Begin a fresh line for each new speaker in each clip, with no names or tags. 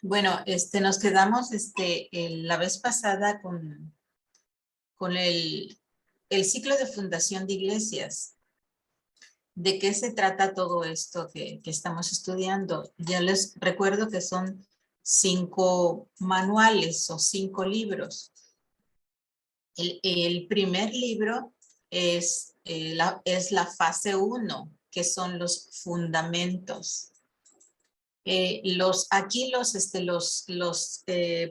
Bueno, nos quedamos la vez pasada con el ciclo de fundación de iglesias. ¿De qué se trata todo esto que estamos estudiando? Ya les recuerdo que son 5 manuales o 5 libros. El primer libro es la fase 1, que son los fundamentos. Aquí los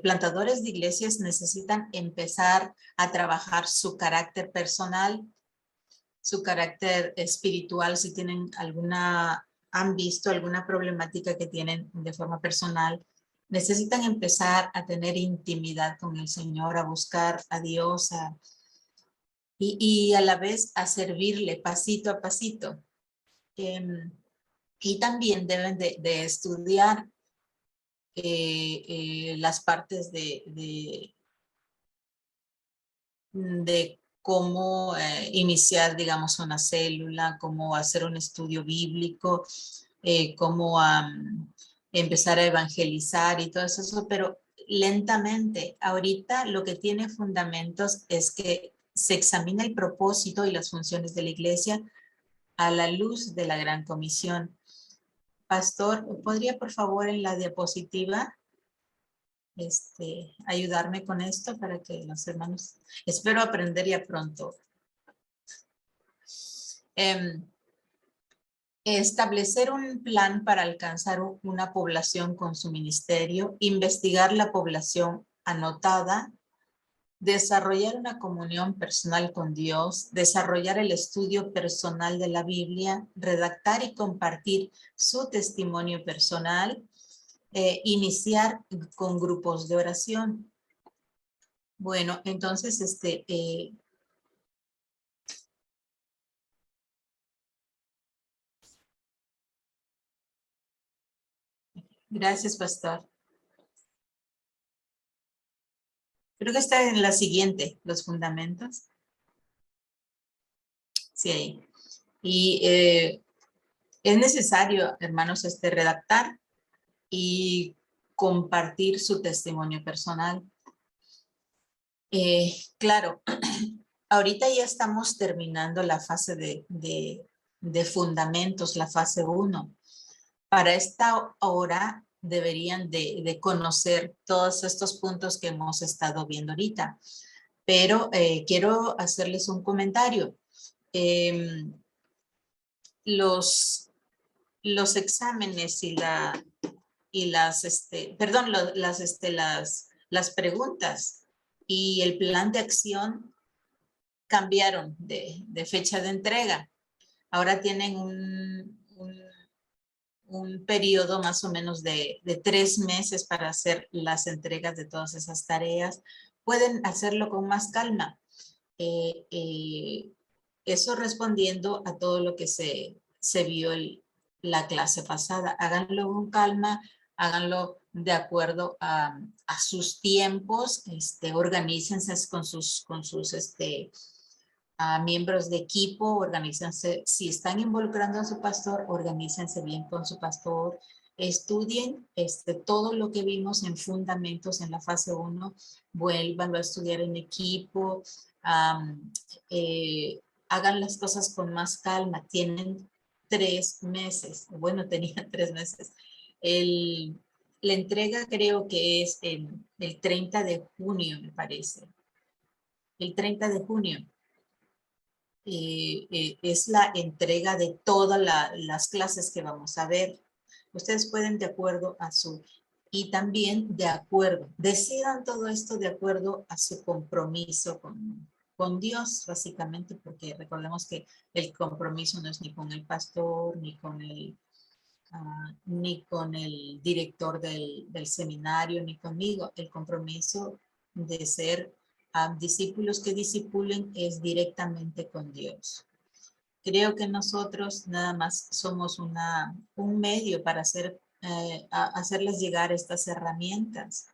plantadores de iglesias necesitan empezar a trabajar su carácter personal, su carácter espiritual, si tienen han visto alguna problemática que tienen de forma personal, necesitan empezar a tener intimidad con el Señor, a buscar a Dios y a la vez a servirle pasito a pasito. Y también deben de estudiar las partes de cómo iniciar, digamos, una célula, cómo hacer un estudio bíblico, cómo empezar a evangelizar y todo eso, pero lentamente. Ahorita lo que tiene fundamentos es que se examina el propósito y las funciones de la iglesia a la luz de la Gran Comisión. Pastor, ¿podría por favor en la diapositiva ayudarme con esto para que los hermanos, espero aprender ya pronto. Establecer un plan para alcanzar una población con su ministerio, investigar la población anotada, desarrollar una comunión personal con Dios, desarrollar el estudio personal de la Biblia, redactar y compartir su testimonio personal, iniciar con grupos de oración. Bueno, entonces, gracias, pastor. Creo que está en la siguiente, los fundamentos. Sí, ahí. Y es necesario, hermanos, redactar y compartir su testimonio personal. Claro, ahorita ya estamos terminando la fase de fundamentos, la fase 1. Para esta hora deberían de conocer todos estos puntos que hemos estado viendo ahorita. Pero quiero hacerles un comentario. Los exámenes las preguntas y el plan de acción cambiaron de fecha de entrega. Ahora tienen un periodo más o menos de 3 meses para hacer las entregas de todas esas tareas. Pueden hacerlo con más calma. Eso respondiendo a todo lo que se vio la clase pasada. Háganlo con calma, háganlo de acuerdo a sus tiempos, organícense con sus a miembros de equipo, organícense, si están involucrando a su pastor, organícense bien con su pastor, estudien todo lo que vimos en fundamentos en la fase 1, vuélvanlo a estudiar en equipo, hagan las cosas con más calma, tienen 3 meses, bueno, tenían 3 meses. La entrega creo que es el 30 de junio, me parece. El 30 de junio. Es la entrega de todas las clases que vamos a ver. Ustedes pueden de acuerdo a su, y también de acuerdo, decidan todo esto de acuerdo a su compromiso con Dios, básicamente, porque recordemos que el compromiso no es ni con el pastor, ni con el director del seminario, ni conmigo. El compromiso de ser discípulos que discipulen es directamente con Dios. Creo que nosotros nada más somos un medio para hacerles llegar estas herramientas.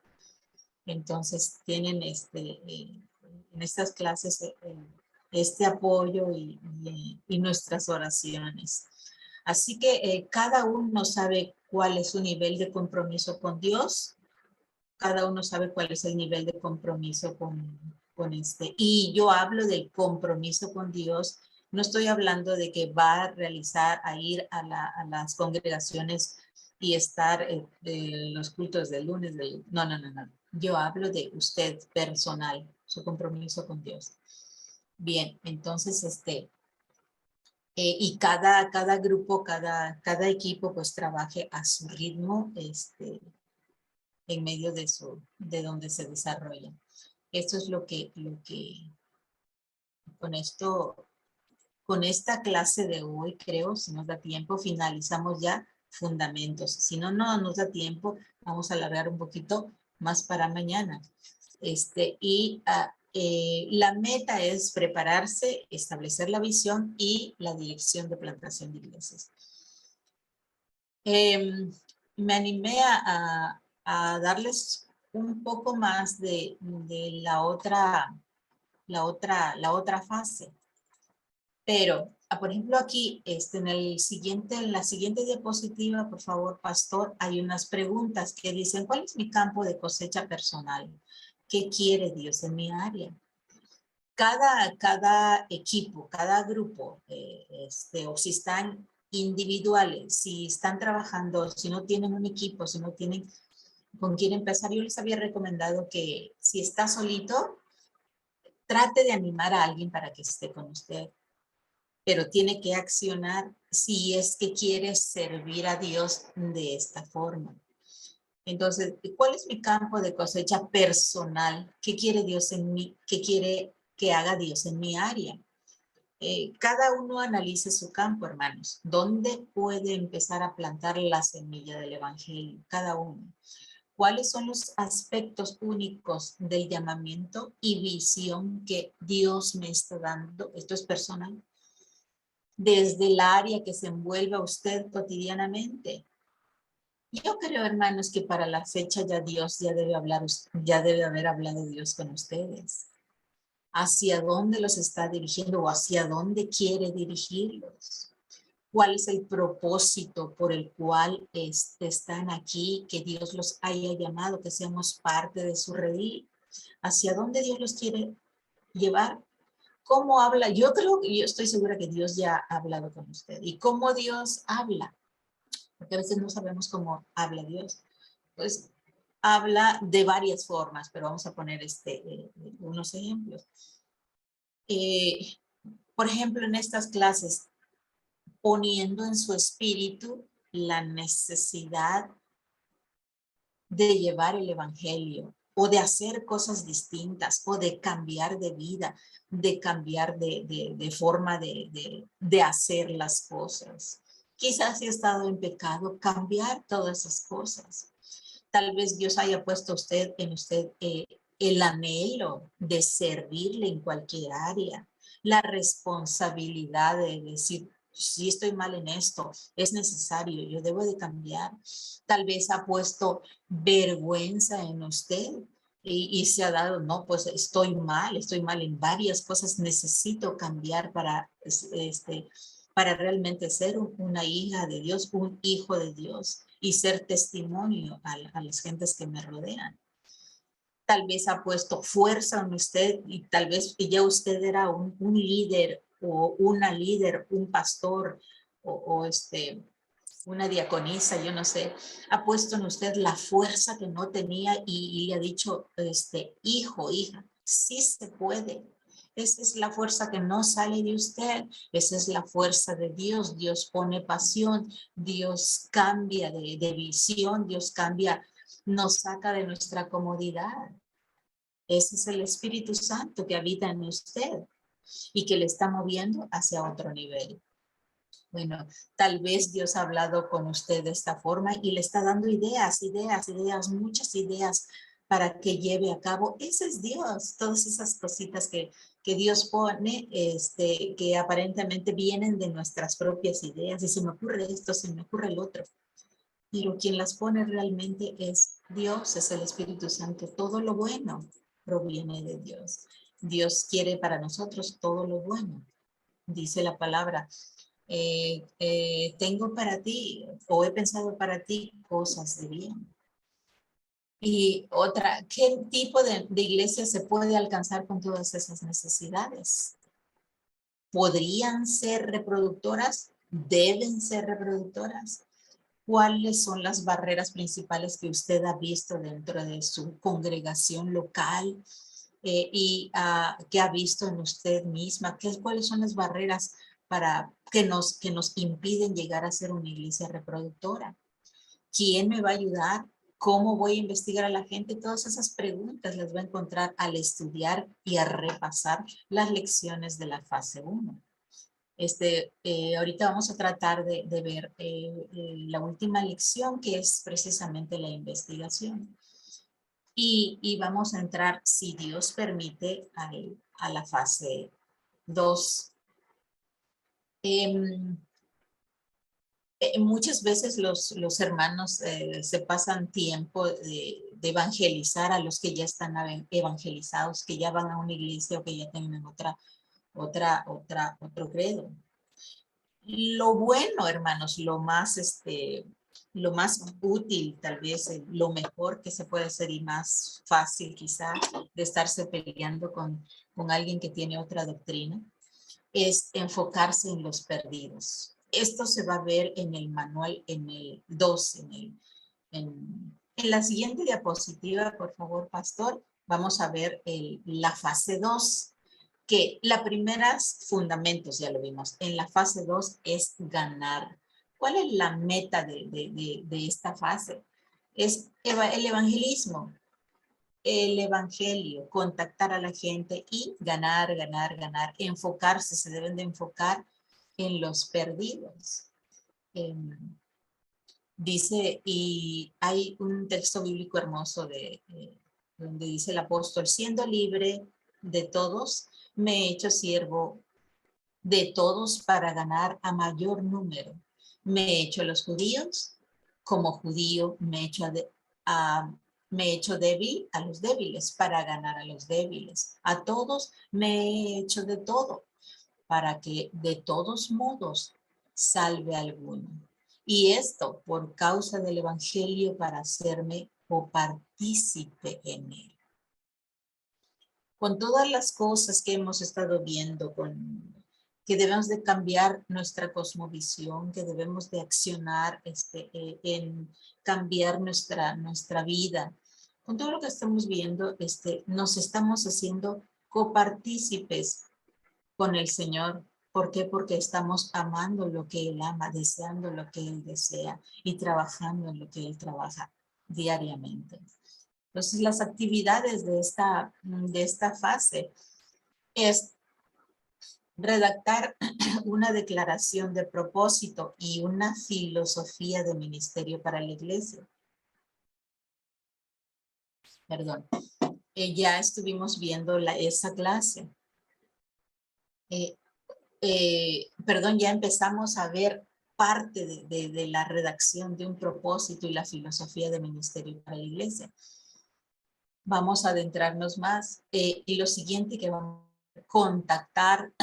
Entonces tienen en estas clases este apoyo y nuestras oraciones. Así que cada uno sabe cuál es su nivel de compromiso con Dios cada uno sabe cuál es el nivel de compromiso con este. Y yo hablo del compromiso con Dios. No estoy hablando de que va a realizar, a ir a las congregaciones y estar en los cultos del lunes. No, no, no, no. Yo hablo de usted personal, su compromiso con Dios. Bien, entonces, y cada grupo, cada equipo, pues trabaje a su ritmo, en medio de donde se desarrolla. Esto es lo que con esto, con esta clase de hoy, creo, si nos da tiempo, finalizamos ya fundamentos. Si no, no nos da tiempo, vamos a alargar un poquito más para mañana. La meta es prepararse, establecer la visión y la dirección de plantación de iglesias. Me animé a darles un poco más de la otra fase. Pero, por ejemplo, aquí en la siguiente diapositiva, por favor, pastor, hay unas preguntas que dicen, ¿cuál es mi campo de cosecha personal? ¿Qué quiere Dios en mi área? Cada equipo, cada grupo, o si están individuales, si están trabajando, si no tienen un equipo, si no tienen con quién empezar, yo les había recomendado que si está solito, trate de animar a alguien para que esté con usted, pero tiene que accionar si es que quiere servir a Dios de esta forma. Entonces, ¿cuál es mi campo de cosecha personal? ¿Qué quiere Dios en mí? ¿Qué quiere que haga Dios en mi área? Cada uno analice su campo, hermanos. ¿Dónde puede empezar a plantar la semilla del evangelio? Cada uno. ¿Cuáles son los aspectos únicos del llamamiento y visión que Dios me está dando? Esto es personal. Desde el área que se envuelve a usted cotidianamente. Yo creo, hermanos, que para la fecha Dios ya debe haber hablado Dios con ustedes. ¿Hacia dónde los está dirigiendo o hacia dónde quiere dirigirlos? ¿Cuál es el propósito por el cual están aquí, que Dios los haya llamado, que seamos parte de su redil? ¿Hacia dónde Dios los quiere llevar? ¿Cómo habla? Yo estoy segura que Dios ya ha hablado con usted. ¿Y cómo Dios habla? Porque a veces no sabemos cómo habla Dios. Pues habla de varias formas, pero vamos a poner unos ejemplos. Por ejemplo, en estas clases, poniendo en su espíritu la necesidad de llevar el evangelio o de hacer cosas distintas o de cambiar de vida, de cambiar de forma de hacer las cosas. Quizás si ha estado en pecado, cambiar todas esas cosas. Tal vez Dios haya puesto en usted el anhelo de servirle en cualquier área, la responsabilidad de decir, si estoy mal en esto, es necesario, yo debo de cambiar. Tal vez ha puesto vergüenza en usted y se ha dado, no, pues estoy mal en varias cosas, necesito cambiar para realmente ser una hija de Dios, un hijo de Dios y ser testimonio a las gentes que me rodean. Tal vez ha puesto fuerza en usted y tal vez ya usted era un líder o una líder, un pastor o una diaconisa, yo no sé, ha puesto en usted la fuerza que no tenía y le ha dicho, hijo, hija, sí se puede. Esa es la fuerza que no sale de usted, esa es la fuerza de Dios. Dios pone pasión, Dios cambia de visión, Dios cambia, nos saca de nuestra comodidad. Ese es el Espíritu Santo que habita en usted y que le está moviendo hacia otro nivel. Bueno, tal vez Dios ha hablado con usted de esta forma y le está dando ideas, muchas ideas para que lleve a cabo. Ese es Dios, todas esas cositas que Dios pone, que aparentemente vienen de nuestras propias ideas. Y se me ocurre esto, se me ocurre el otro. Pero quien las pone realmente es Dios, es el Espíritu Santo. Todo lo bueno proviene de Dios. Dios quiere para nosotros todo lo bueno. Dice la palabra, tengo para ti o he pensado para ti cosas de bien. Y otra, ¿qué tipo de iglesia se puede alcanzar con todas esas necesidades? ¿Podrían ser reproductoras? ¿Deben ser reproductoras? ¿Cuáles son las barreras principales que usted ha visto dentro de su congregación local qué ha visto en usted misma? ¿Cuáles son las barreras que nos impiden llegar a ser una iglesia reproductora? ¿Quién me va a ayudar? ¿Cómo voy a investigar a la gente? Todas esas preguntas las va a encontrar al estudiar y a repasar las lecciones de la fase 1. Ahorita vamos a tratar de ver la última lección, que es precisamente la investigación. Y vamos a entrar, si Dios permite, a la fase 2. Muchas veces los hermanos se pasan tiempo de evangelizar a los que ya están evangelizados, que ya van a una iglesia o que ya tienen otro credo. Lo bueno, hermanos, lo más útil, tal vez lo mejor que se puede hacer y más fácil quizá de estarse peleando con alguien que tiene otra doctrina, es enfocarse en los perdidos. Esto se va a ver en el manual, en el 2, en la siguiente diapositiva, por favor, pastor, vamos a ver la fase 2. Que la primera, fundamentos, ya lo vimos. En la fase 2 es ganar. ¿Cuál es la meta de esta fase? Es el evangelismo, el evangelio, contactar a la gente y ganar, ganar, ganar. Enfocarse, se deben de enfocar en los perdidos. Dice, y hay un texto bíblico hermoso donde dice el apóstol, siendo libre de todos, me he hecho siervo de todos para ganar a mayor número. Me he hecho a los judíos, como judío me he hecho débil a los débiles para ganar a los débiles. A todos me he hecho de todo para que de todos modos salve a alguno. Y esto por causa del evangelio para hacerme copartícipe en él. Con todas las cosas que hemos estado viendo, que debemos de cambiar nuestra cosmovisión, que debemos de accionar en cambiar nuestra vida. Con todo lo que estamos viendo, nos estamos haciendo copartícipes con el Señor. ¿Por qué? Porque estamos amando lo que Él ama, deseando lo que Él desea y trabajando en lo que Él trabaja diariamente. Entonces, las actividades de esta fase es redactar una declaración de propósito y una filosofía de ministerio para la iglesia. Perdón. Ya estuvimos viendo esa clase. Perdón, ya empezamos a ver parte de la redacción de un propósito y la filosofía de ministerio para la iglesia. Vamos a adentrarnos más. Y lo siguiente que vamos a contactar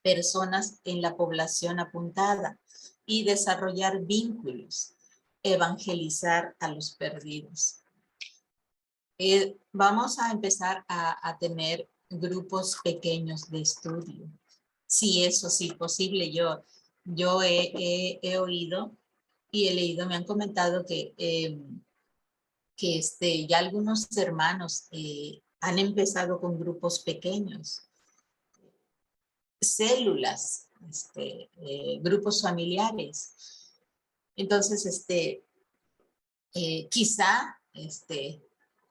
personas en la población apuntada y desarrollar vínculos, evangelizar a los perdidos. Vamos a empezar a tener grupos pequeños de estudio. Sí, eso sí, posible. Yo he oído y he leído, me han comentado que ya algunos hermanos han empezado con grupos pequeños, células, grupos familiares. Entonces, quizá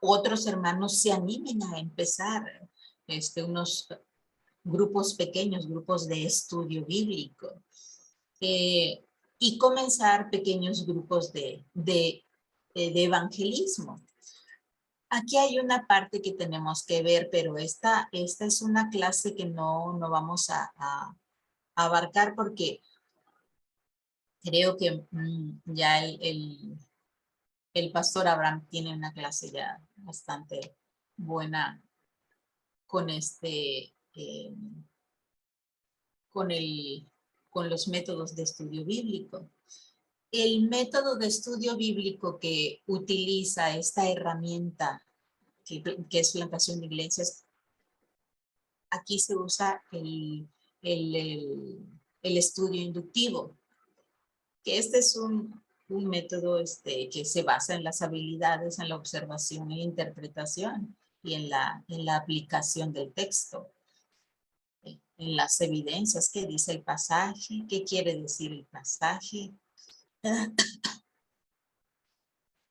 otros hermanos se animen a empezar unos grupos pequeños, grupos de estudio bíblico, y comenzar pequeños grupos de evangelismo. Aquí hay una parte que tenemos que ver, pero esta es una clase que no vamos a abarcar porque creo que ya el pastor Abraham tiene una clase ya bastante buena con con los métodos de estudio bíblico. El método de estudio bíblico que utiliza esta herramienta, que es plantación de iglesias, aquí se usa el, el- el estudio inductivo, que este es un método que se basa en las habilidades, en la observación e interpretación y en la aplicación del texto, en las evidencias, qué dice el pasaje, qué quiere decir el pasaje.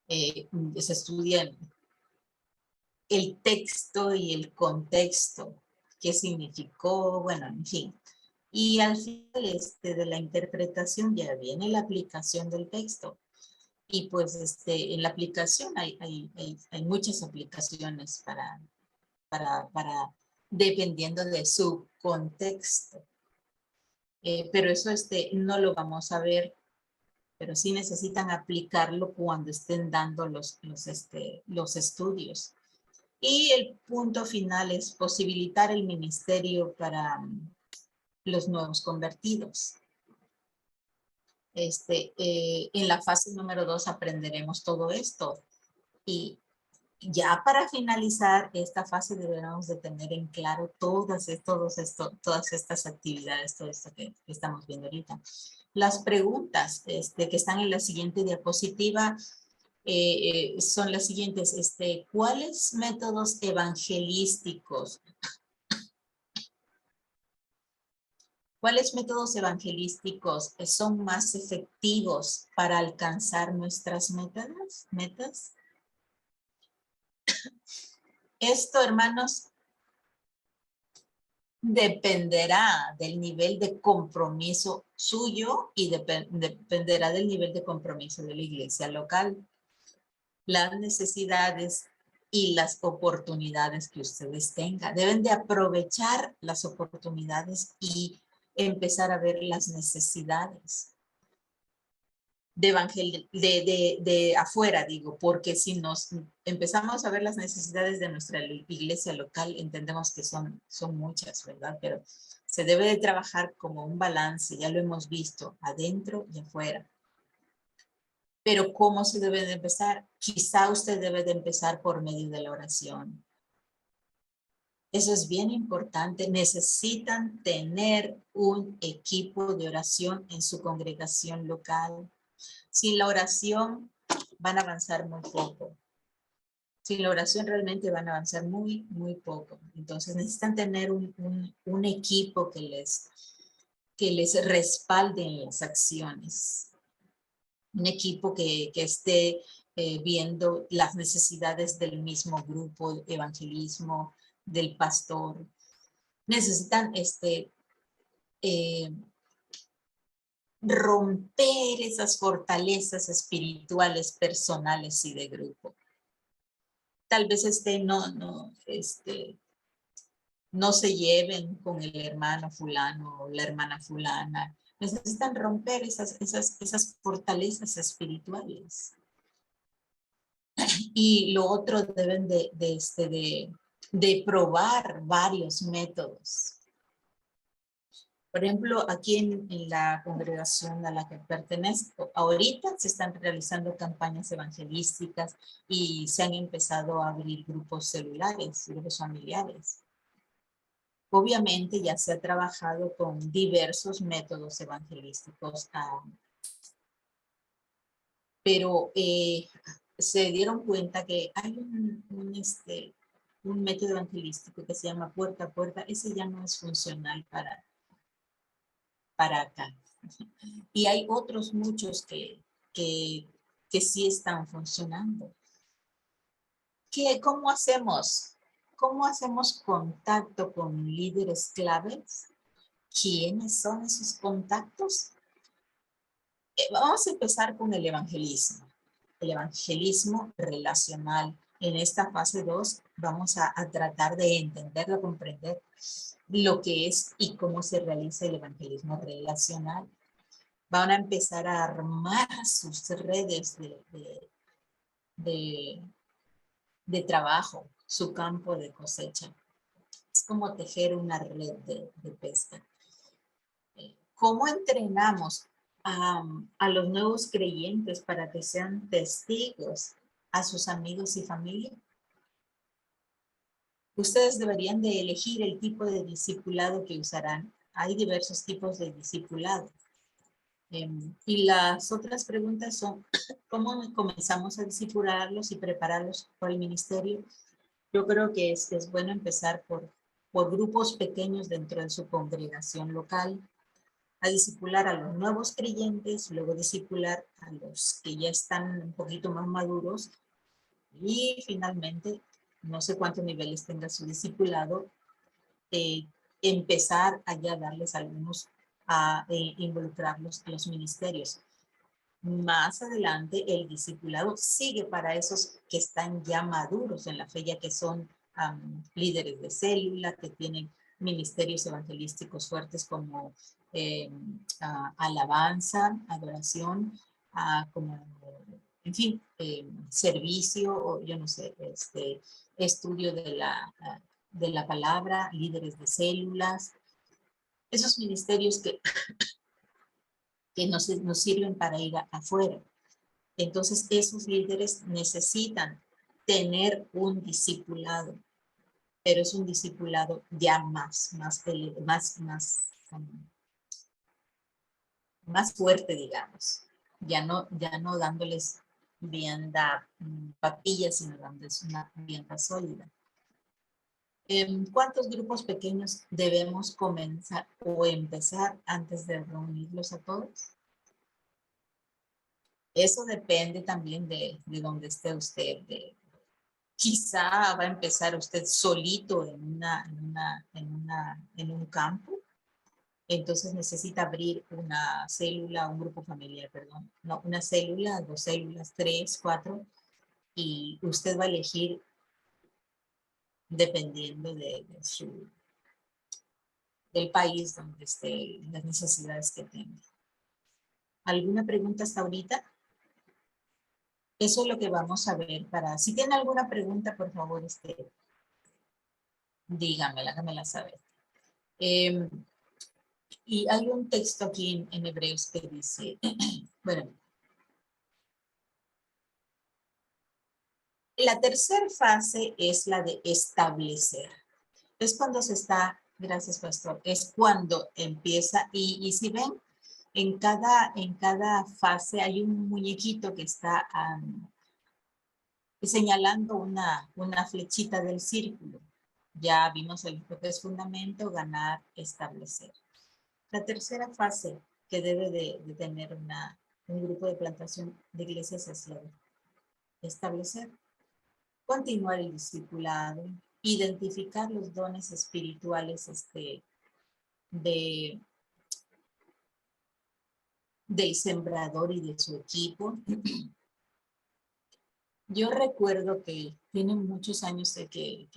Se estudia el texto y el contexto, qué significó, bueno, en fin. Y al final de la interpretación ya viene la aplicación del texto. Y pues en la aplicación hay muchas aplicaciones para dependiendo de su contexto. Pero eso no lo vamos a ver, pero sí necesitan aplicarlo cuando estén dando los estudios. Y el punto final es posibilitar el ministerio para los nuevos convertidos. En la fase número 2 aprenderemos todo esto. Y ya para finalizar esta fase deberemos de tener en claro todas estas actividades, todo esto que estamos viendo ahorita. Las preguntas que están en la siguiente diapositiva son las siguientes. ¿Cuáles métodos evangelísticos? ¿Cuáles métodos evangelísticos son más efectivos para alcanzar nuestras metas? Esto, hermanos, dependerá del nivel de compromiso suyo y dependerá del nivel de compromiso de la iglesia local. Las necesidades y las oportunidades que ustedes tengan. Deben de aprovechar las oportunidades y empezar a ver las necesidades de afuera, digo, porque si nos empezamos a ver las necesidades de nuestra iglesia local, entendemos que son muchas, ¿verdad? Pero se debe de trabajar como un balance, ya lo hemos visto, adentro y afuera. Pero ¿cómo se debe de empezar? Quizá usted debe de empezar por medio de la oración. Eso es bien importante. Necesitan tener un equipo de oración en su congregación local. Sin la oración van a avanzar muy poco. Sin la oración realmente van a avanzar muy, muy poco. Entonces necesitan tener un equipo que les respalde en las acciones. Un equipo que esté viendo las necesidades del mismo grupo, evangelismo, del pastor. Necesitan romper esas fortalezas espirituales, personales y de grupo. Tal vez no se lleven con el hermano fulano o la hermana fulana. Necesitan romper esas fortalezas espirituales. Y lo otro deben de probar varios métodos. Por ejemplo, aquí en la congregación a la que pertenezco, ahorita se están realizando campañas evangelísticas y se han empezado a abrir grupos celulares, grupos familiares. Obviamente ya se ha trabajado con diversos métodos evangelísticos, pero se dieron cuenta que hay un método evangelístico que se llama puerta a puerta. Ese ya no es funcional para acá. Y hay otros muchos que sí están funcionando. ¿Cómo hacemos? ¿Cómo hacemos contacto con líderes claves? ¿Quiénes son esos contactos? Vamos a empezar con el evangelismo. El evangelismo relacional. En esta fase 2 vamos a tratar de entenderlo, comprender lo que es y cómo se realiza el evangelismo relacional. Van a empezar a armar sus redes de trabajo, su campo de cosecha. Es como tejer una red de pesca. ¿Cómo entrenamos? a los nuevos creyentes para que sean testigos a sus amigos y familia? Ustedes deberían de elegir el tipo de discipulado que usarán. Hay diversos tipos de discipulado. Y las otras preguntas son, ¿cómo comenzamos a discipularlos y prepararlos por el ministerio? Yo creo que es bueno empezar por grupos pequeños dentro de su congregación local, a discipular a los nuevos creyentes, luego discipular a los que ya están un poquito más maduros y finalmente, no sé cuántos niveles tenga su discipulado, eh, empezar a ya darles algunos a involucrarlos a los ministerios. Más adelante, el discipulado sigue para esos que están ya maduros en la fe, ya que son líderes de célula, que tienen ministerios evangelísticos fuertes como alabanza, adoración, como, en fin, servicio, o yo no sé, estudio de la palabra, líderes de células, esos ministerios que nos sirven para ir afuera. Entonces, esos líderes necesitan tener un discipulado, pero es un discipulado ya más fuerte, digamos. Ya no dándoles vianda papilla, sino dándoles una vianda sólida. ¿Cuántos grupos pequeños debemos comenzar o empezar antes de reunirlos a todos? Eso depende también de dónde esté usted. Quizá va a empezar usted solito en un campo, entonces necesita abrir una célula, un grupo familiar, perdón. No, una célula, 2 células, 3, 4, y usted va a elegir dependiendo del país donde esté, las necesidades que tenga. ¿Alguna pregunta hasta ahorita? Eso es lo que vamos a ver. Si tiene alguna pregunta, por favor, dígamela, hágamela saber. Y hay un texto aquí en Hebreos que dice, bueno, la tercera fase es la de establecer. Es cuando se está, gracias pastor, es cuando empieza, y si ven, en cada fase hay un muñequito que está señalando una flechita del círculo. Ya vimos lo que es fundamento, ganar, establecer. La tercera fase que debe de tener un grupo de plantación de iglesias es establecer, continuar el discipulado, identificar los dones espirituales de, del sembrador y de su equipo. Yo recuerdo que tiene muchos años de que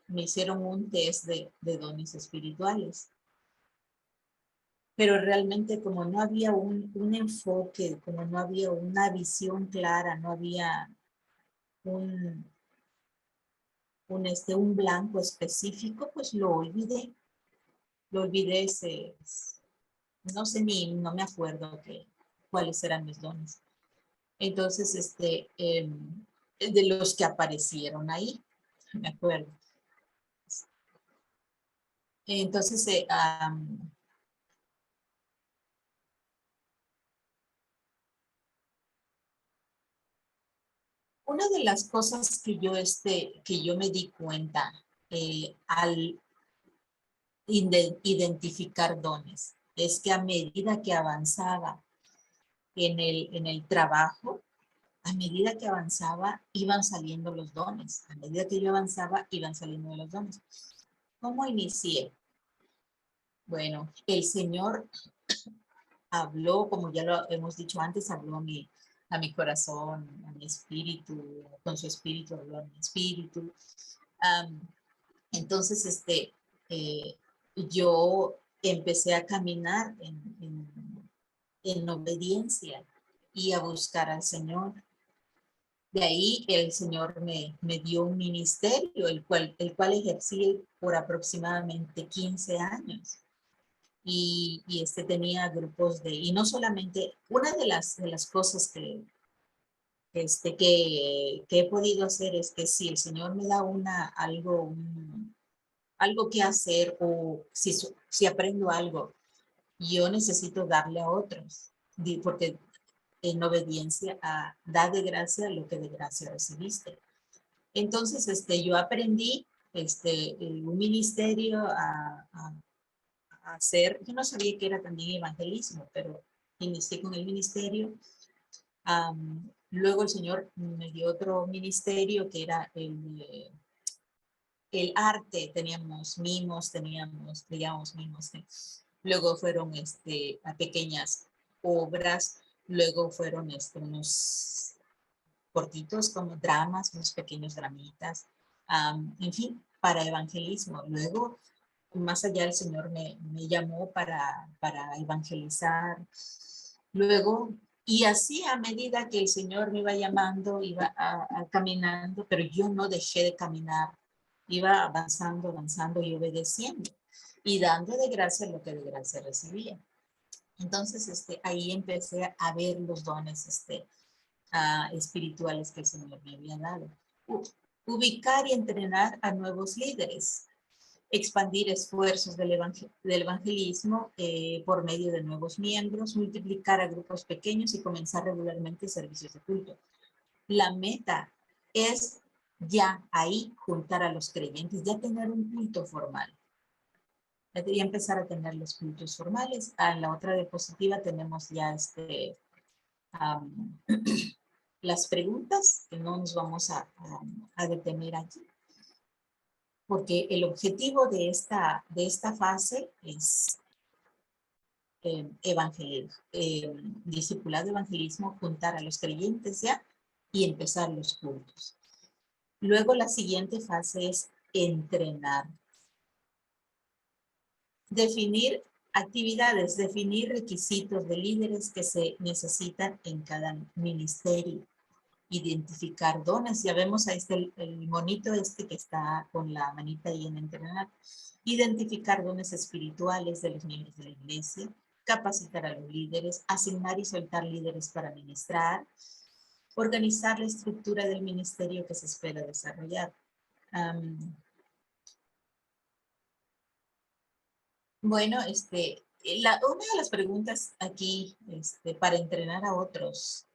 me hicieron un test de dones espirituales, pero realmente como no había un enfoque, como no había una visión clara, no había un blanco específico, pues lo olvidé. Lo olvidé, no sé no me acuerdo cuáles eran mis dones. Entonces, de los que aparecieron ahí, me acuerdo. Entonces, una de las cosas que yo me di cuenta al identificar dones es que a medida que avanzaba en el trabajo, a medida que avanzaba, iban saliendo los dones. A medida que yo avanzaba, iban saliendo los dones. ¿Cómo inicié? Bueno, el Señor habló, como ya lo hemos dicho antes, habló a mi corazón, a mi espíritu, con su espíritu habló a mi espíritu. Entonces, yo empecé a caminar en obediencia y a buscar al Señor. De ahí el Señor me dio un ministerio, el cual ejercí por aproximadamente 15 años. y tenía grupos y no solamente, una de las cosas que he podido hacer es que si el Señor me da algo que hacer o si aprendo algo, yo necesito darle a otros, porque en obediencia da de gracia lo que de gracia recibiste. Entonces, yo aprendí un ministerio a hacer. Yo no sabía que era también evangelismo, pero inicié con el ministerio. Luego el Señor me dio otro ministerio que era el arte. Teníamos mimos, digamos, mimos. Luego fueron a pequeñas obras, luego fueron unos cortitos como dramas, unos pequeños dramitas, en fin, para evangelismo. Luego, más allá, el Señor me llamó para evangelizar. Luego, y así a medida que el Señor me iba llamando, iba caminando, pero yo no dejé de caminar, iba avanzando, avanzando y obedeciendo y dando de gracia lo que de gracia recibía. Entonces, ahí empecé a ver los dones, espirituales que el Señor me había dado. Ubicar y entrenar a nuevos líderes. Expandir esfuerzos del evangelismo por medio de nuevos miembros, multiplicar a grupos pequeños y comenzar regularmente servicios de culto. La meta es ya ahí juntar a los creyentes, ya tener un culto formal. Y empezar a tener los cultos formales. En la otra diapositiva tenemos ya las preguntas, que no nos vamos a detener aquí, porque el objetivo de esta fase es discipulado, evangelismo, juntar a los creyentes ya y empezar los cultos. Luego la siguiente fase es entrenar. Definir actividades, definir requisitos de líderes que se necesitan en cada ministerio. Identificar dones. Ya vemos ahí el monito que está con la manita ahí en entrenar. Identificar dones espirituales de los miembros de la iglesia. Capacitar a los líderes. Asignar y soltar líderes para ministrar. Organizar la estructura del ministerio que se espera desarrollar. Bueno, una de las preguntas aquí para entrenar a otros.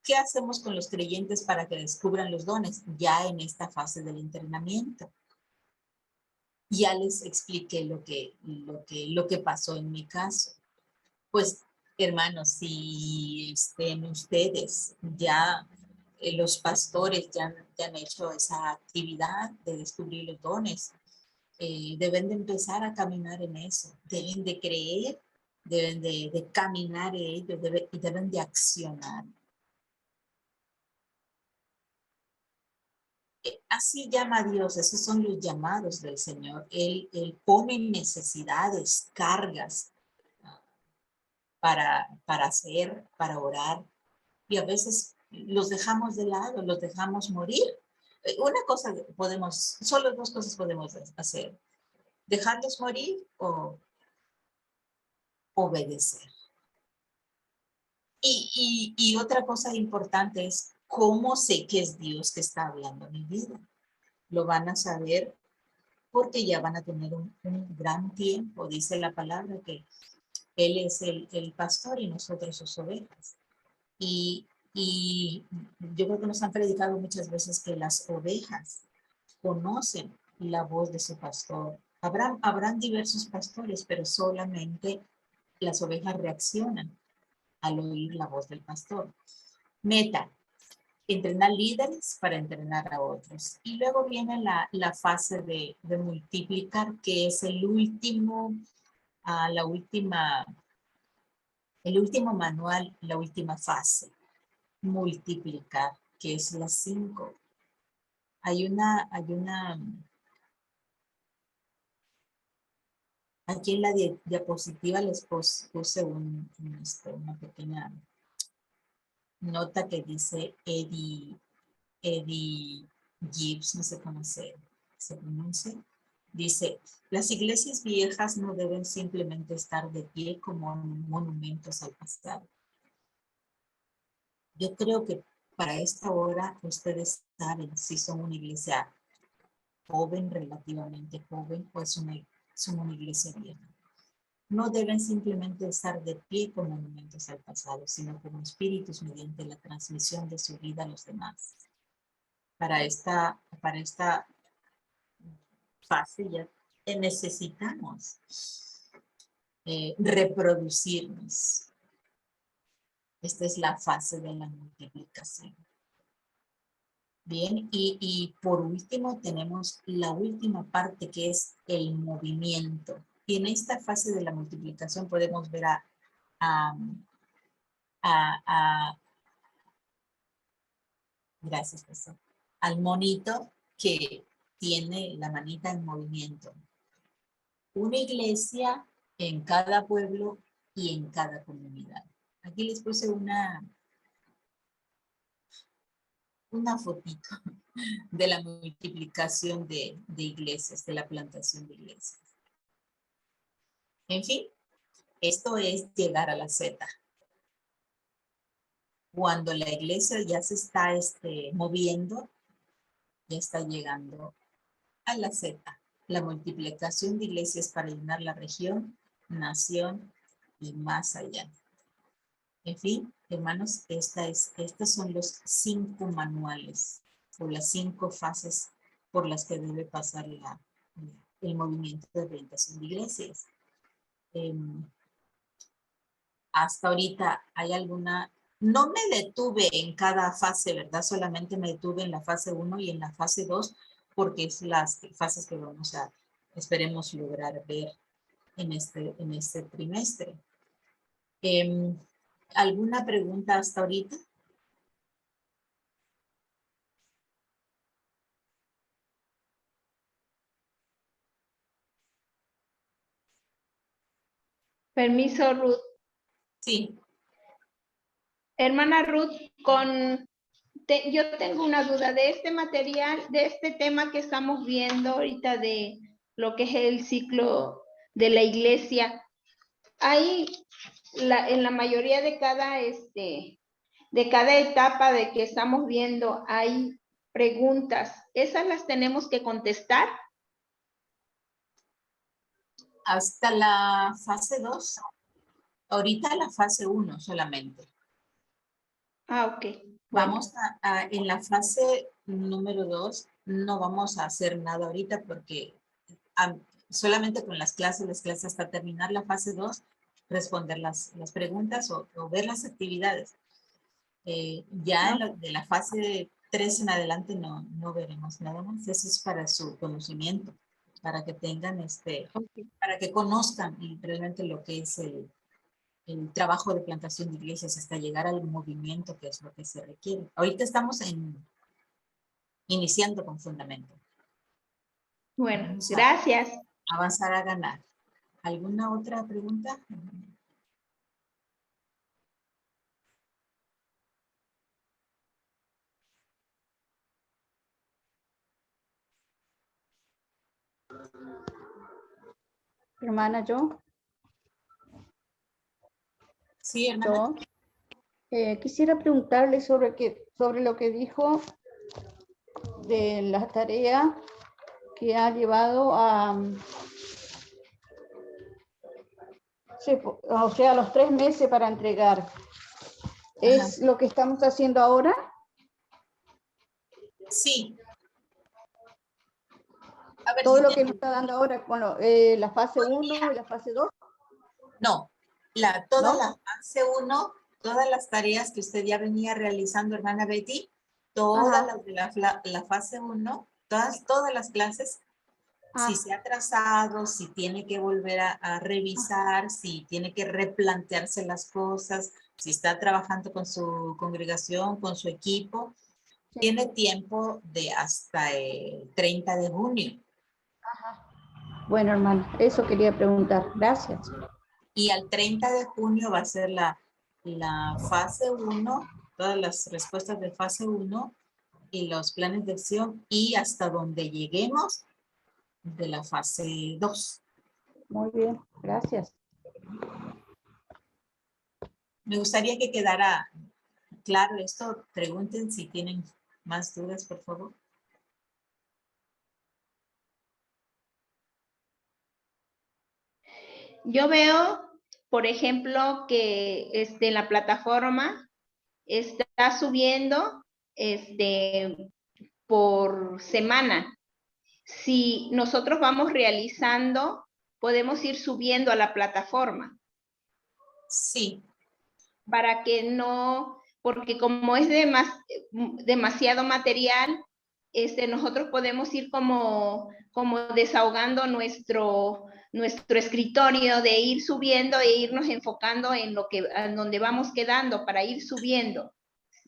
¿Qué hacemos con los creyentes para que descubran los dones ya en esta fase del entrenamiento? Ya les expliqué lo que pasó en mi caso. Pues, hermanos, si ustedes ya, los pastores ya han hecho esa actividad de descubrir los dones, deben de empezar a caminar en eso, deben de creer, deben de caminar en ello y deben de accionar. Así llama a Dios, esos son los llamados del Señor. Él pone necesidades, cargas para hacer, para orar, y a veces los dejamos de lado, los dejamos morir. Solo dos cosas podemos hacer: dejarlos morir o obedecer. Y otra cosa importante es cómo sé que es Dios que está hablando en mi vida. Lo van a saber porque ya van a tener un gran tiempo. Dice la palabra que Él es el pastor y nosotros sus ovejas. Y yo creo que nos han predicado muchas veces que las ovejas conocen la voz de su pastor. Habrán diversos pastores, pero solamente las ovejas reaccionan al oír la voz del pastor. Meta: entrenar líderes para entrenar a otros. Y luego viene la fase de multiplicar, que es el último manual, la última fase. Multiplicar, que es la 5. Aquí en la diapositiva les puse una pequeña nota que dice Eddie Gibbs, no sé cómo se pronuncia. Dice, las iglesias viejas no deben simplemente estar de pie como monumentos al pasado. Yo creo que para esta hora ustedes saben si son una iglesia joven, relativamente joven, o son una iglesia vieja. No deben simplemente estar de pie como monumentos al pasado, sino como espíritus mediante la transmisión de su vida a los demás. Para esta fase ya necesitamos reproducirnos. Esta es la fase de la multiplicación. Bien, y por último tenemos la última parte que es el movimiento. Y en esta fase de la multiplicación podemos ver gracias, José, al monito que tiene la manita en movimiento. Una iglesia en cada pueblo y en cada comunidad. Aquí les puse una fotito de la multiplicación de iglesias, de la plantación de iglesias. En fin, esto es llegar a la Z. Cuando la iglesia ya se está moviendo, ya está llegando a la Z. La multiplicación de iglesias para llenar la región, nación y más allá. En fin, hermanos, estos son los 5 manuales o las 5 fases por las que debe pasar el movimiento de orientación de iglesias. Hasta ahorita hay alguna... No me detuve en cada fase, ¿verdad? Solamente me detuve en la fase 1 y en la fase 2 porque es las fases que vamos a, esperemos lograr ver en este trimestre. ¿Alguna pregunta hasta ahorita?
Permiso, Ruth.
Sí.
Hermana Ruth, yo tengo una duda de este material, de este tema que estamos viendo ahorita de lo que es el ciclo de la iglesia. Hay en la mayoría de cada etapa de que estamos viendo hay preguntas. ¿Esas las tenemos que contestar?
Hasta la fase 2. Ahorita la fase 1 solamente.
Ah, ok. Bueno.
Vamos en la fase número 2, no vamos a hacer nada ahorita porque solamente con las clases hasta terminar la fase 2, responder las preguntas o ver las actividades. Ya de la fase 3 en adelante no veremos nada más. Eso es para su conocimiento, para que tengan para que conozcan realmente lo que es el trabajo de plantación de iglesias hasta llegar al movimiento, que es lo que se requiere. Ahorita estamos iniciando con fundamento.
Bueno,
vamos
gracias.
A avanzar a ganar. ¿Alguna otra pregunta?
Hermana, yo.
Sí, hermana.
Quisiera preguntarle sobre lo que dijo de la tarea que ha llevado a los 3 meses para entregar. ¿Es lo que estamos haciendo ahora?
Sí. A ver,
¿Todo lo que nos está dando ahora con la fase 1 y la fase 2?
No, toda la fase 1, todas las tareas que usted ya venía realizando, hermana Betty, todas las de la fase 1, todas las clases, si se ha atrasado, si tiene que volver a revisar, si tiene que replantearse las cosas, si está trabajando con su congregación, con su equipo, tiene tiempo de hasta el 30 de junio.
Bueno, hermano, eso quería preguntar. Gracias.
Y al 30 de junio va a ser la fase 1, todas las respuestas de fase 1 y los planes de acción, y hasta donde lleguemos de la fase 2.
Muy bien, gracias.
Me gustaría que quedara claro esto. Pregunten si tienen más dudas, por favor.
Yo veo, por ejemplo, que la plataforma está subiendo por semana. Si nosotros vamos realizando, podemos ir subiendo a la plataforma.
Sí.
Para que no, porque como es demasiado material, nosotros podemos ir como desahogando nuestro escritorio, de ir subiendo e irnos enfocando en donde vamos quedando para ir subiendo.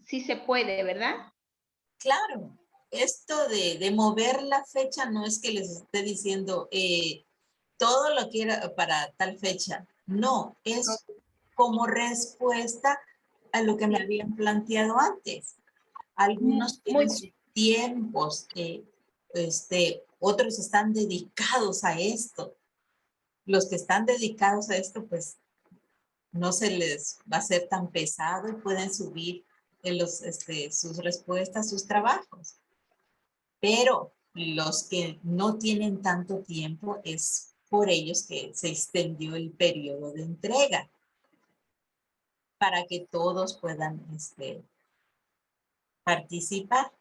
Sí se puede, ¿verdad?
Claro. Esto de mover la fecha no es que les esté diciendo todo lo quiero para tal fecha. No, es como respuesta a lo que me habían planteado antes. Algunos tienen sus tiempos, otros están dedicados a esto. Los que están dedicados a esto, pues no se les va a ser tan pesado y pueden subir sus respuestas, sus trabajos. Pero los que no tienen tanto tiempo, es por ellos que se extendió el periodo de entrega para que todos puedan participar.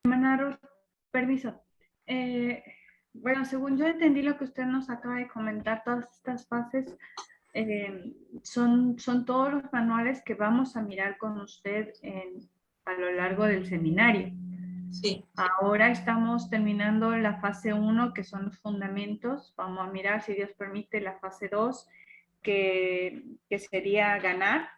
Hermana Ruth, permiso. Bueno, según yo entendí lo que usted nos acaba de comentar, todas estas fases son todos los manuales que vamos a mirar con usted a lo largo del seminario.
Sí.
Ahora estamos terminando la fase 1, que son los fundamentos. Vamos a mirar, si Dios permite, la fase 2, que sería ganar.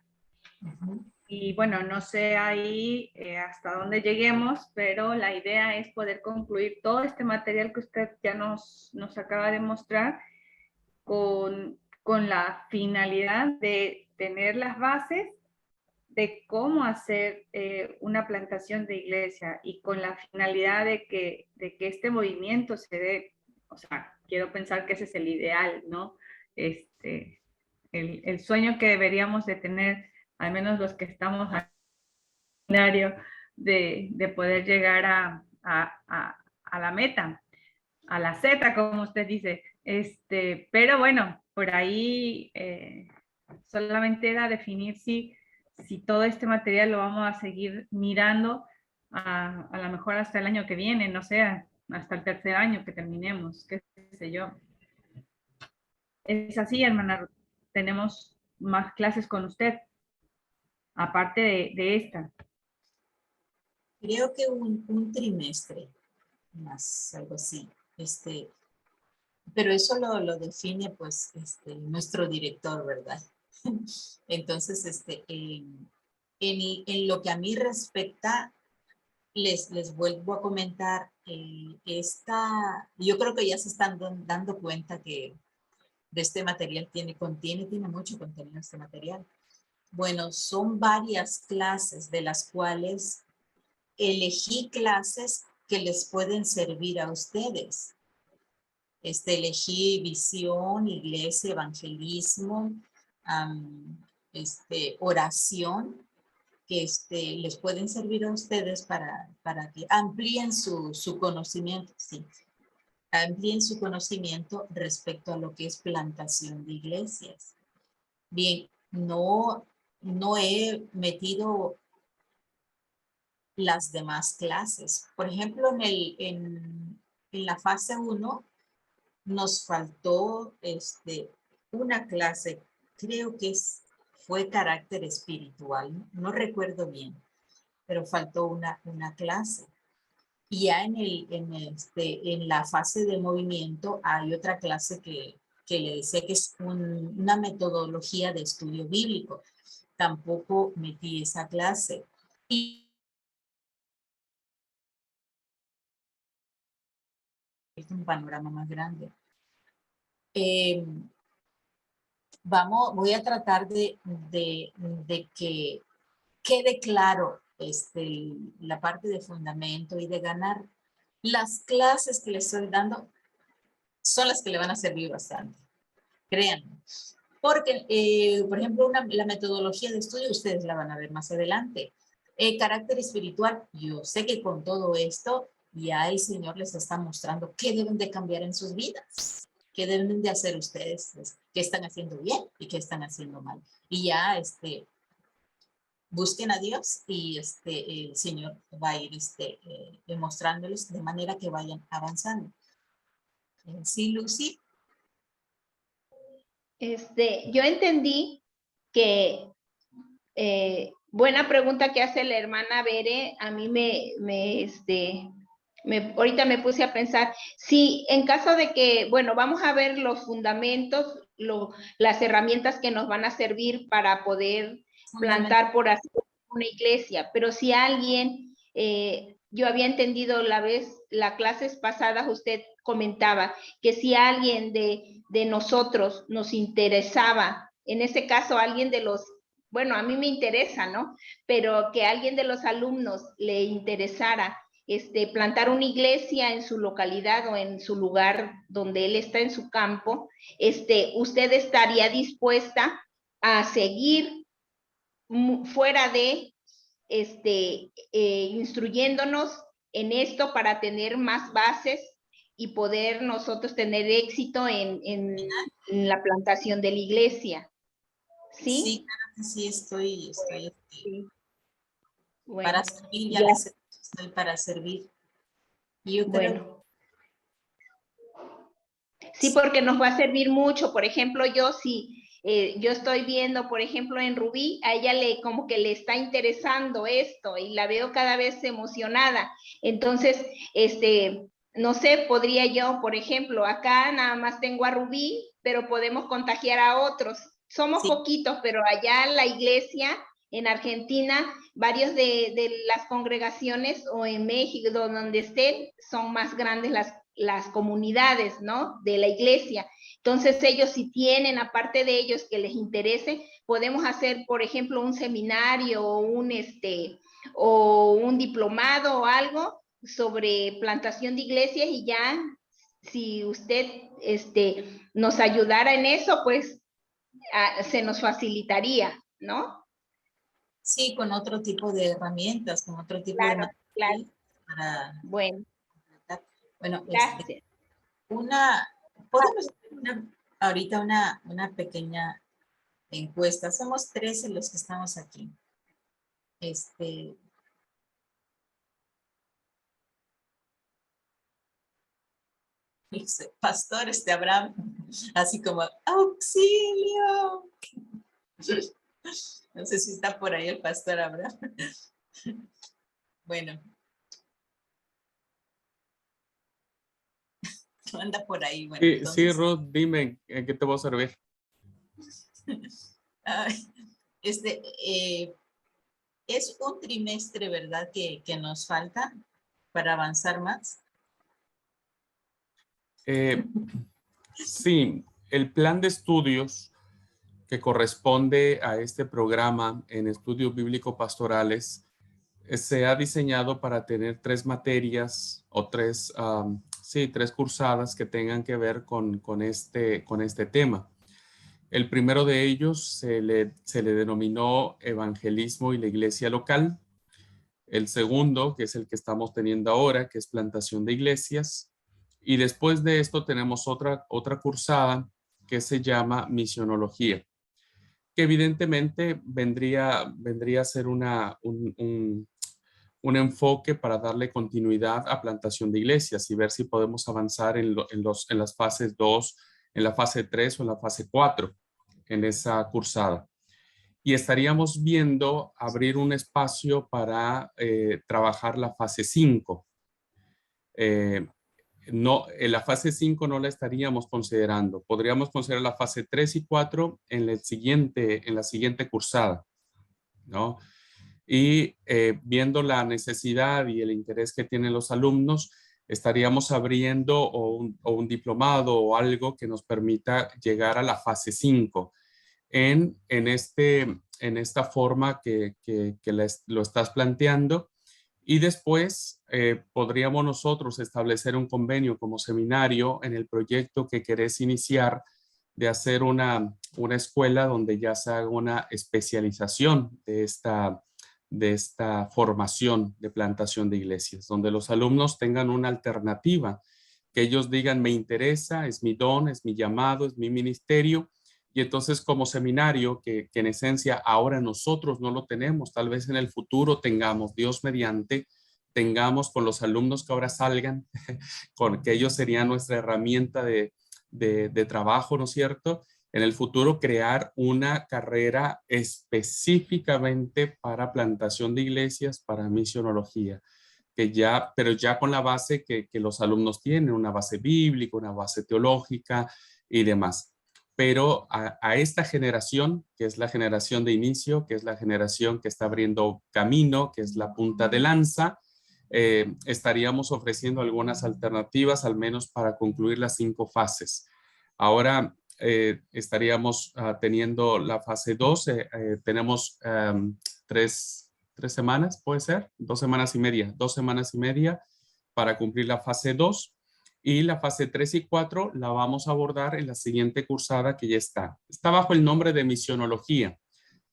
Uh-huh.
Y bueno, no sé ahí hasta dónde lleguemos, pero la idea es poder concluir todo este material que usted ya nos acaba de mostrar con la finalidad de tener las bases de cómo hacer una plantación de iglesia, y con la finalidad de que este movimiento se dé. O sea, quiero pensar que ese es el ideal, ¿no? El sueño que deberíamos de tener, al menos los que estamos en el seminario, de poder llegar a la meta, a la Z, como usted dice. Pero bueno, por ahí solamente era definir si todo este material lo vamos a seguir mirando a lo mejor hasta el año que viene, no sé, hasta el tercer año que terminemos, qué sé yo. Es así, hermana Ruth. Tenemos más clases con usted, aparte de esta.
Creo que un trimestre más, algo así. Pero eso lo define pues nuestro director, ¿verdad? Entonces, en lo que a mí respecta, les vuelvo a comentar, yo creo que ya se están dando cuenta que de este material tiene mucho contenido este material. Bueno, son varias clases de las cuales elegí clases que les pueden servir a ustedes. Elegí visión, iglesia, evangelismo, oración, que les pueden servir a ustedes para que amplíen su conocimiento, sí, amplíen su conocimiento respecto a lo que es plantación de iglesias. Bien, no he metido las demás clases. Por ejemplo, en la fase 1 nos faltó una clase, creo que fue carácter espiritual, no recuerdo bien, pero faltó una clase. Y ya en la fase de movimiento hay otra clase que le decía que es una metodología de estudio bíblico. Tampoco metí esa clase. Y es un panorama más grande. Voy a tratar de que quede claro la parte de fundamento y de ganar. Las clases que le estoy dando son las que le van a servir bastante, créanme. Porque, por ejemplo, la metodología de estudio ustedes la van a ver más adelante. Carácter espiritual, yo sé que con todo esto ya el Señor les está mostrando qué deben de cambiar en sus vidas, qué deben de hacer ustedes, pues, qué están haciendo bien y qué están haciendo mal. Y ya busquen a Dios y el Señor va a ir demostrándoles de manera que vayan avanzando. Sí, Lucy.
Yo entendí que, buena pregunta que hace la hermana Bere, a mí ahorita me puse a pensar, si en caso de que, bueno, vamos a ver los fundamentos, las herramientas que nos van a servir para poder plantar, por así decirlo, una iglesia, pero si alguien, yo había entendido la clases pasadas, usted comentaba que si alguien de nosotros nos interesaba, en ese caso alguien de los, bueno, a mí me interesa, ¿no? Pero que alguien de los alumnos le interesara plantar una iglesia en su localidad o en su lugar donde él está en su campo, usted estaría dispuesta a seguir fuera de instruyéndonos en esto para tener más bases y poder nosotros tener éxito en la plantación de la iglesia. ¿Sí?
Sí, claro que sí, estoy
Sí. Bueno,
para servir, ya
ya.
les estoy para servir. Y yo creo.
Sí, porque nos va a servir mucho. Por ejemplo, yo estoy viendo, por ejemplo, en Rubí, a ella como que le está interesando esto y la veo cada vez emocionada. Entonces, no sé, podría yo, por ejemplo, acá nada más tengo a Rubí, pero podemos contagiar a otros. Somos poquitos, pero allá en la iglesia, en Argentina, varios de las congregaciones o en México, donde estén, son más grandes las comunidades, ¿no? De la iglesia. Entonces ellos, si tienen, aparte de ellos que les interese, podemos hacer, por ejemplo, un seminario o un diplomado o algo sobre plantación de iglesias, y ya, si usted nos ayudara en eso, pues se nos facilitaría, ¿no?
Sí, con otro tipo de herramientas, con otro tipo de material.
Claro.
Para...
Bueno, gracias.
Podemos hacer ahorita una pequeña encuesta. Somos 13 los que estamos aquí. Pastores de Abraham, así como ¡auxilio! No sé si está por ahí el pastor Abraham. Bueno. Anda por ahí. Bueno,
sí,
entonces...
sí, Ruth, dime, ¿en qué te voy a servir?
Es un trimestre, ¿verdad? Que nos falta para avanzar más.
Sí, el plan de estudios que corresponde a este programa en estudios bíblico-pastorales se ha diseñado para tener 3 materias o 3 cursadas que tengan que ver con este tema. El primero de ellos se le denominó Evangelismo y la Iglesia Local. El segundo, que es el que estamos teniendo ahora, que es Plantación de Iglesias. Y después de esto tenemos otra cursada que se llama Misionología, que evidentemente vendría a ser un enfoque para darle continuidad a plantación de iglesias y ver si podemos avanzar en las fases 2, en la fase 3 o en la fase 4 en esa cursada. Y estaríamos viendo abrir un espacio para trabajar la fase 5. No, en la fase 5 no la estaríamos considerando. Podríamos considerar la fase 3 y 4 en la siguiente cursada, ¿no? Y viendo la necesidad y el interés que tienen los alumnos, estaríamos abriendo un diplomado o algo que nos permita llegar a la fase 5 en en esta forma que lo estás planteando. Y después podríamos nosotros establecer un convenio como seminario en el proyecto que querés iniciar de hacer una escuela donde ya se haga una especialización de esta formación de plantación de iglesias, donde los alumnos tengan una alternativa, que ellos digan, me interesa, es mi don, es mi llamado, es mi ministerio. Y entonces como seminario, que en esencia ahora nosotros no lo tenemos, tal vez en el futuro tengamos, Dios mediante, tengamos con los alumnos que ahora salgan, con que ellos serían nuestra herramienta de trabajo, ¿no es cierto? En el futuro crear una carrera específicamente para plantación de iglesias, para misionología, pero ya con la base que los alumnos tienen, una base bíblica, una base teológica y demás. Pero a esta generación, que es la generación de inicio, que es la generación que está abriendo camino, que es la punta de lanza, estaríamos ofreciendo algunas alternativas, al menos para concluir las 5 fases. Ahora estaríamos teniendo la fase 2, tenemos 3 semanas, puede ser, 2 semanas y media, 2 semanas y media para cumplir la fase 2. Y la fase 3 y 4 la vamos a abordar en la siguiente cursada que ya está. Está bajo el nombre de misionología,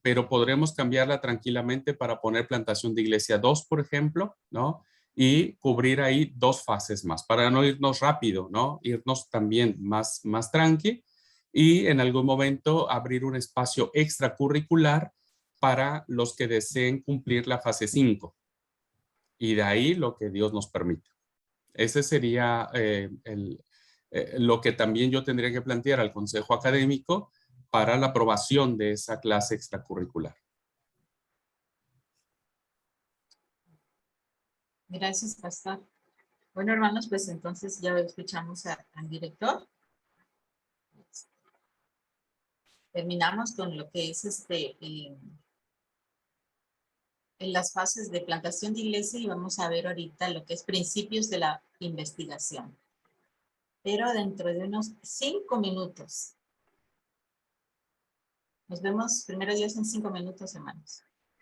pero podremos cambiarla tranquilamente para poner plantación de iglesia 2, por ejemplo, ¿no? Y cubrir ahí 2 fases más, para no irnos rápido, ¿no? Irnos también más tranqui y en algún momento abrir un espacio extracurricular para los que deseen cumplir la fase 5. Y de ahí lo que Dios nos permite. Ese sería lo que también yo tendría que plantear al consejo académico para la aprobación de esa clase extracurricular.
Gracias, pastor. Bueno, hermanos, pues entonces ya escuchamos al director. Terminamos con lo que es en las fases de plantación de iglesia y vamos a ver ahorita lo que es principios de la investigación. Pero dentro de unos 5 minutos. Nos vemos, primero Dios, en 5 minutos, hermanos.